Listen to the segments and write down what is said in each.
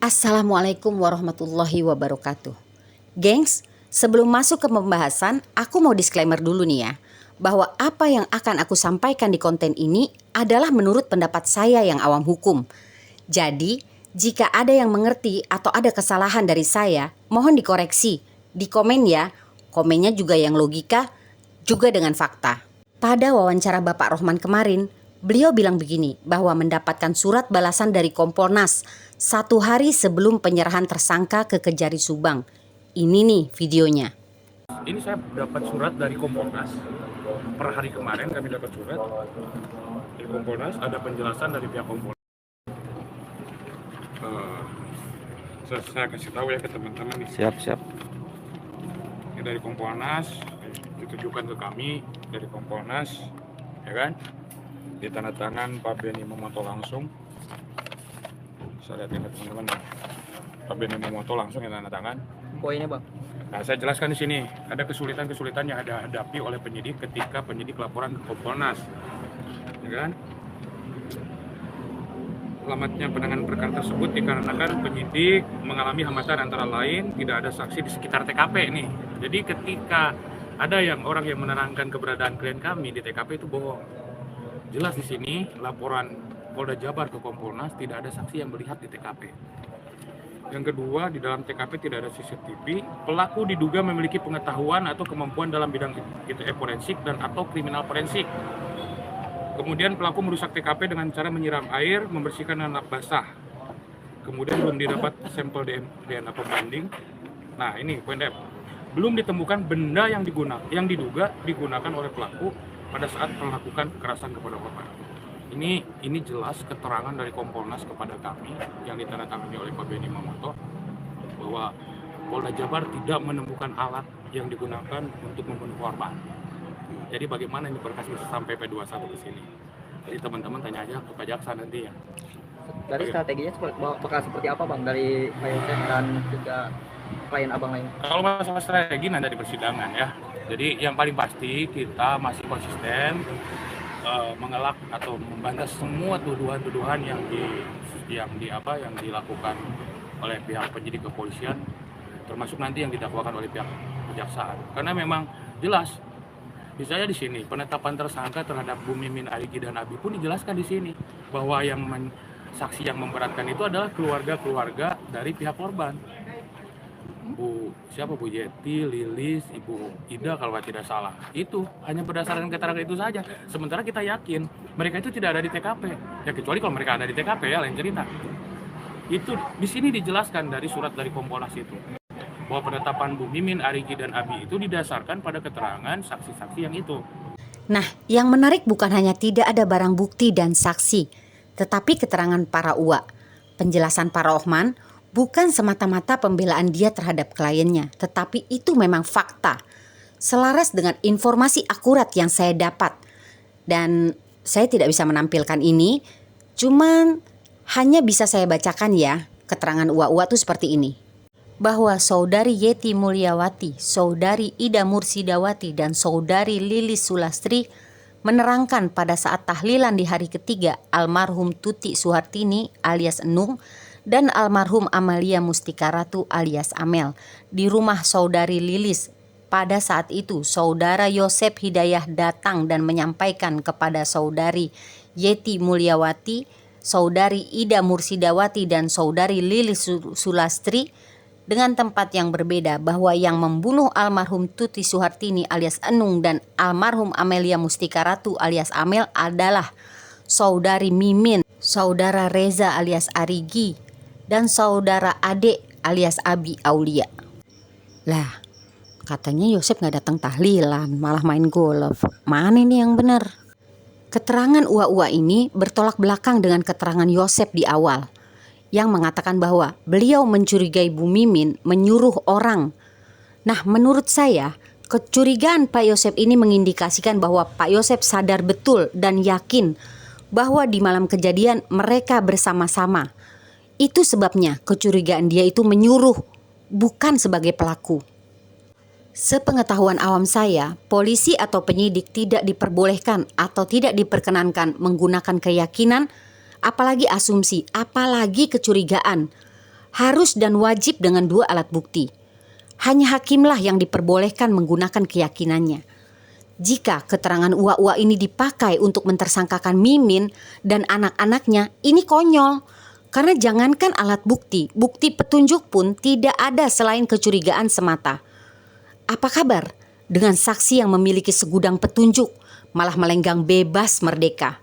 Assalamualaikum warahmatullahi wabarakatuh. Gengs, sebelum masuk ke pembahasan, aku mau disclaimer dulu nih ya, bahwa apa yang akan aku sampaikan di konten ini adalah menurut pendapat saya yang awam hukum. Jadi, jika ada yang mengerti atau ada kesalahan dari saya, mohon dikoreksi, di komen ya. Komennya juga yang logika, juga dengan fakta. Pada wawancara Bapak Rohman kemarin, beliau bilang begini, bahwa mendapatkan surat balasan dari Kompolnas 1 hari sebelum penyerahan tersangka ke Kejari Subang. Ini nih videonya. Ini saya dapat surat dari Kompolnas. Per hari kemarin kami dapat surat dari Kompolnas, ada penjelasan dari pihak Kompolnas. Saya kasih tahu ya ke teman-teman nih. Siap. Ini dari Kompolnas, ditujukan ke kami dari Kompolnas, ya kan? Ditandatangan Pak Beni Momoto langsung. Saya lihat ini teman-teman, Pak Beni Momoto langsung yang tanda tangan. Poinnya bang. Nah, saya jelaskan di sini ada kesulitan-kesulitan yang ada hadapi oleh penyidik ketika penyidik laporan ke Kompolnas, ya kan? Lambatnya penanganan perkara tersebut dikarenakan penyidik mengalami hambatan antara lain tidak ada saksi di sekitar TKP nih. Jadi ketika ada orang yang menerangkan keberadaan klien kami di TKP itu bohong. Jelas di sini laporan Polda Jabar ke Kompolnas tidak ada saksi yang melihat di TKP. Yang kedua, di dalam TKP tidak ada CCTV. Pelaku diduga memiliki pengetahuan atau kemampuan dalam bidang forensik dan atau kriminal forensik. Kemudian pelaku merusak TKP dengan cara menyiram air, membersihkan dengan lap basah. Kemudian belum didapat sampel DNA pembanding. Nah, ini poin F. Belum ditemukan benda yang diduga digunakan oleh pelaku pada saat melakukan kekerasan kepada korban. Ini jelas keterangan dari Kompolnas kepada kami yang ditandatangani oleh Pak Beni Momoto bahwa Polda Jabar tidak menemukan alat yang digunakan untuk membunuh korban. Jadi bagaimana ini berkas bisa sampai P21 ke sini? Jadi teman-teman tanya aja ke Pak Jaksa nanti ya. Dari strateginya bakal seperti apa bang dari Pak Yosef dan juga klien abang lain? Kalau masalah strategi nanti di persidangan ya. Jadi yang paling pasti kita masih konsisten mengelak atau membantah semua tuduhan-tuduhan yang dilakukan oleh pihak penyidik kepolisian, termasuk nanti yang didakwakan oleh pihak kejaksaan. Karena memang jelas, misalnya di sini penetapan tersangka terhadap Bu Mimin, Arigi dan Abi pun dijelaskan di sini bahwa saksi yang memberatkan itu adalah keluarga-keluarga dari pihak korban. Bu Yeti, Lilis, Ibu Ida kalau tidak salah. Itu hanya berdasarkan keterangan itu saja. Sementara kita yakin mereka itu tidak ada di TKP. Ya kecuali kalau mereka ada di TKP ya lain cerita. Itu di sini dijelaskan dari surat dari Kompolnas itu bahwa penetapan Bu Mimin, Arigi dan Abi itu didasarkan pada keterangan saksi-saksi yang itu. Nah, yang menarik bukan hanya tidak ada barang bukti dan saksi, tetapi keterangan para uak. Penjelasan Pak Rohman bukan semata-mata pembelaan dia terhadap kliennya, tetapi itu memang fakta. Selaras dengan informasi akurat yang saya dapat. Dan saya tidak bisa menampilkan ini, cuman hanya bisa saya bacakan ya, keterangan uak-uak itu seperti ini. Bahwa Saudari Yeti Mulyawati, Saudari Ida Mursidawati, dan Saudari Lilis Sulastri menerangkan pada saat tahlilan di hari ketiga almarhum Tuti Suhartini alias Enung dan almarhum Amalia Mustikaratu alias Amel di rumah Saudari Lilis. Pada saat itu Saudara Yosep Hidayah datang dan menyampaikan kepada Saudari Yeti Mulyawati, Saudari Ida Mursidawati, dan Saudari Lilis Sulastri dengan tempat yang berbeda bahwa yang membunuh almarhum Tuti Suhartini alias Enung dan almarhum Amelia Mustikaratu alias Amel adalah Saudari Mimin, Saudara Reza alias Arigi, dan Saudara Ade alias Abi Aulia. Lah, katanya Yosep gak datang tahlilan, malah main golf. Mana ini yang benar? Keterangan uak-uak ini bertolak belakang dengan keterangan Yosep di awal, yang mengatakan bahwa beliau mencurigai Bu Mimin menyuruh orang. Nah, menurut saya, kecurigaan Pak Yosep ini mengindikasikan bahwa Pak Yosep sadar betul dan yakin bahwa di malam kejadian mereka bersama-sama. Itu sebabnya kecurigaan dia itu menyuruh, bukan sebagai pelaku. Sepengetahuan awam saya, polisi atau penyidik tidak diperbolehkan atau tidak diperkenankan menggunakan keyakinan, apalagi asumsi, apalagi kecurigaan. harus dan wajib dengan 2 alat bukti. Hanya hakimlah yang diperbolehkan menggunakan keyakinannya. Jika keterangan uak-uak ini dipakai untuk mentersangkakan Mimin dan anak-anaknya, ini konyol. Karena jangankan alat bukti, bukti petunjuk pun tidak ada selain kecurigaan semata. Apa kabar dengan saksi yang memiliki segudang petunjuk, malah melenggang bebas merdeka?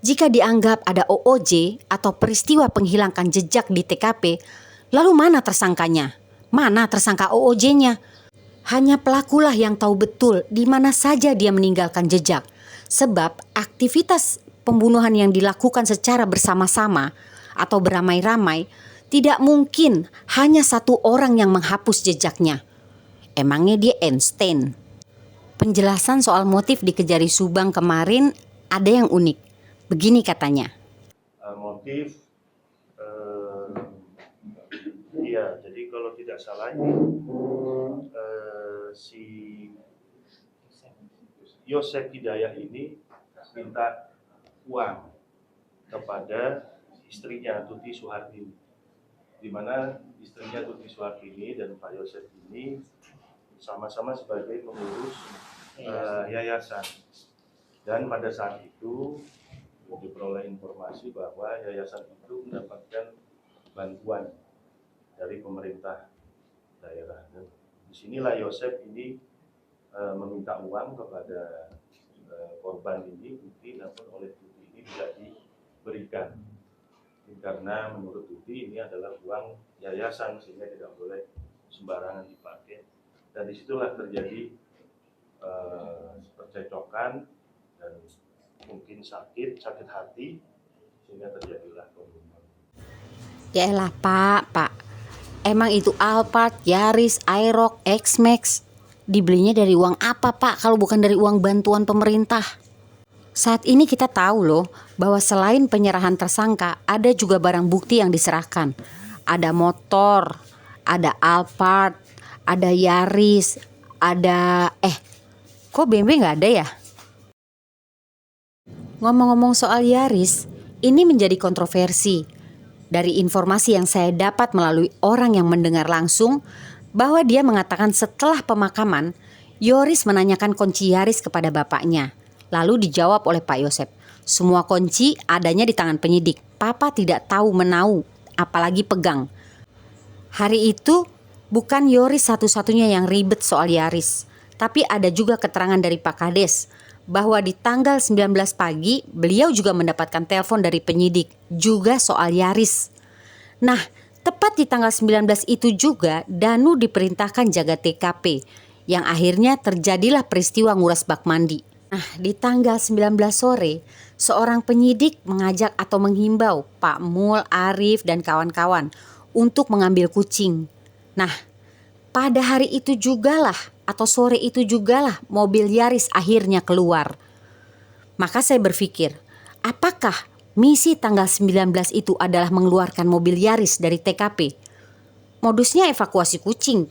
Jika dianggap ada OOJ atau peristiwa penghilangkan jejak di TKP, lalu mana tersangkanya? Mana tersangka OOJ-nya? Hanya pelakulah yang tahu betul di mana saja dia meninggalkan jejak. Sebab aktivitas pembunuhan yang dilakukan secara bersama-sama atau beramai-ramai tidak mungkin hanya satu orang yang menghapus jejaknya. Emangnya dia Einstein? Penjelasan soal motif di Kejari Subang kemarin ada yang unik. Begini katanya. Motif, iya, jadi kalau tidak salah si Yosef Hidayah ini minta uang kepada istrinya Tuti Suhartini, di mana istrinya Tuti Suhartini dan Pak Yosef ini sama-sama sebagai pengurus yayasan. Dan pada saat itu diperoleh informasi bahwa yayasan itu mendapatkan bantuan dari pemerintah daerah. Dan disinilah Yosef ini meminta uang kepada korban ini, Tuti, namun oleh Tuti ini tidak diberikan. Karena menurut Tuti ini adalah uang yayasan sehingga tidak boleh sembarangan dipakai. Dan disitulah terjadi percekcokan dan mungkin sakit hati sehingga terjadilah pembunuhan. Yaelah Pak. Emang itu Alphard, Yaris, Aerox, X-Max dibelinya dari uang apa Pak kalau bukan dari uang bantuan pemerintah? Saat ini kita tahu loh bahwa selain penyerahan tersangka ada juga barang bukti yang diserahkan. Ada motor, ada Alphard, ada Yaris, ada kok BMW nggak ada ya? Ngomong-ngomong soal Yaris, ini menjadi kontroversi. Dari informasi yang saya dapat melalui orang yang mendengar langsung, bahwa dia mengatakan setelah pemakaman, Yoris menanyakan kunci Yaris kepada bapaknya. Lalu dijawab oleh Pak Yosef, semua kunci adanya di tangan penyidik. Papa tidak tahu menau, apalagi pegang. Hari itu bukan Yoris satu-satunya yang ribet soal Yaris, tapi ada juga keterangan dari Pak Kades bahwa di tanggal 19 pagi beliau juga mendapatkan telepon dari penyidik juga soal Yaris. Nah, tepat di tanggal 19 itu juga Danu diperintahkan jaga TKP, yang akhirnya terjadilah peristiwa nguras bak mandi. Nah, di tanggal 19 sore, seorang penyidik mengajak atau menghimbau Pak Mul, Arif, dan kawan-kawan untuk mengambil kucing. Nah, pada hari itu jugalah atau sore itu jugalah mobil Yaris akhirnya keluar. Maka saya berpikir, apakah misi tanggal 19 itu adalah mengeluarkan mobil Yaris dari TKP? Modusnya evakuasi kucing.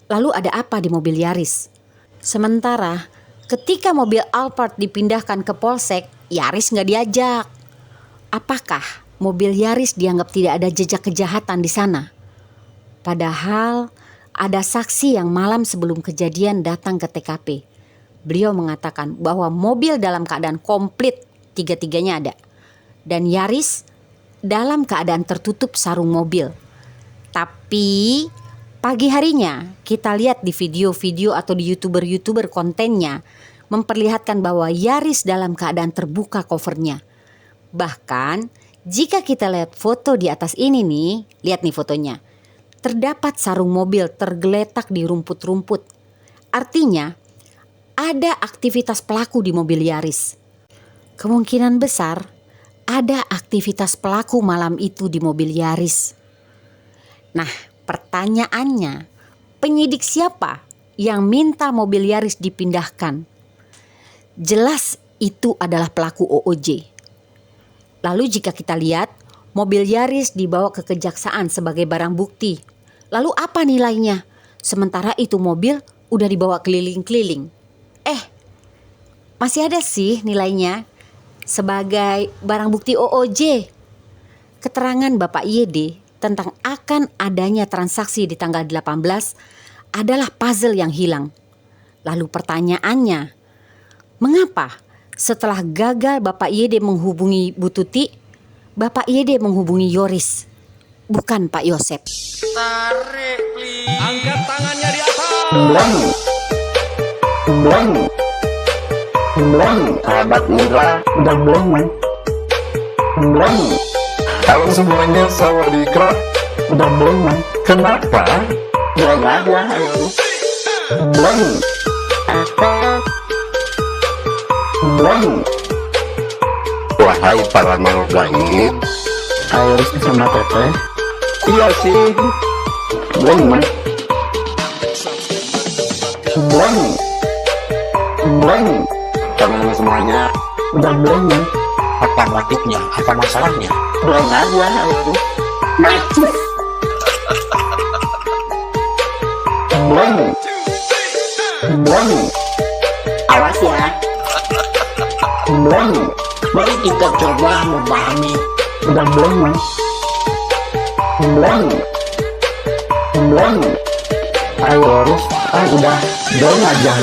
Lalu ada apa di mobil Yaris? Sementara ketika mobil Alphard dipindahkan ke Polsek, Yaris nggak diajak. Apakah mobil Yaris dianggap tidak ada jejak kejahatan di sana? Padahal ada saksi yang malam sebelum kejadian datang ke TKP. Beliau mengatakan bahwa mobil dalam keadaan komplit, tiga-tiganya ada. Dan Yaris dalam keadaan tertutup sarung mobil. Tapi pagi harinya kita lihat di video-video atau di YouTuber kontennya memperlihatkan bahwa Yaris dalam keadaan terbuka covernya. Bahkan jika kita lihat foto di atas ini nih, lihat nih fotonya. Terdapat sarung mobil tergeletak di rumput-rumput. Artinya ada aktivitas pelaku di mobil Yaris. Kemungkinan besar ada aktivitas pelaku malam itu di mobil Yaris. Nah, pertanyaannya, penyidik siapa yang minta mobil Yaris dipindahkan? Jelas itu adalah pelaku OOJ. Lalu jika kita lihat, mobil Yaris dibawa ke kejaksaan sebagai barang bukti. Lalu apa nilainya? Sementara itu mobil udah dibawa keliling-keliling. Masih ada sih nilainya sebagai barang bukti OOJ. Keterangan Bapak YD tentang akan adanya transaksi di tanggal 18 adalah puzzle yang hilang. Lalu pertanyaannya, mengapa setelah gagal Bapak YD menghubungi Bu Tuti, Bapak YD menghubungi Yoris, bukan Pak Yosep? Tarik, please. Angkat tangannya di atas. Sahabat Indra udah belum? Halo semuanya, sawadikra. Udah belum? Kenapa? Belum aja, ayo. Belum. Wahai para makhluk gaib, ayo sama teteh. Iya sih. Belum. Teman semuanya udah belum? Apa motifnya? Apa masalahnya? Belum aja, ayo. Belum. Awas ya. Belum. Mari kita coba memahami. Udah belum? Belum. Ayo, udah belum aja.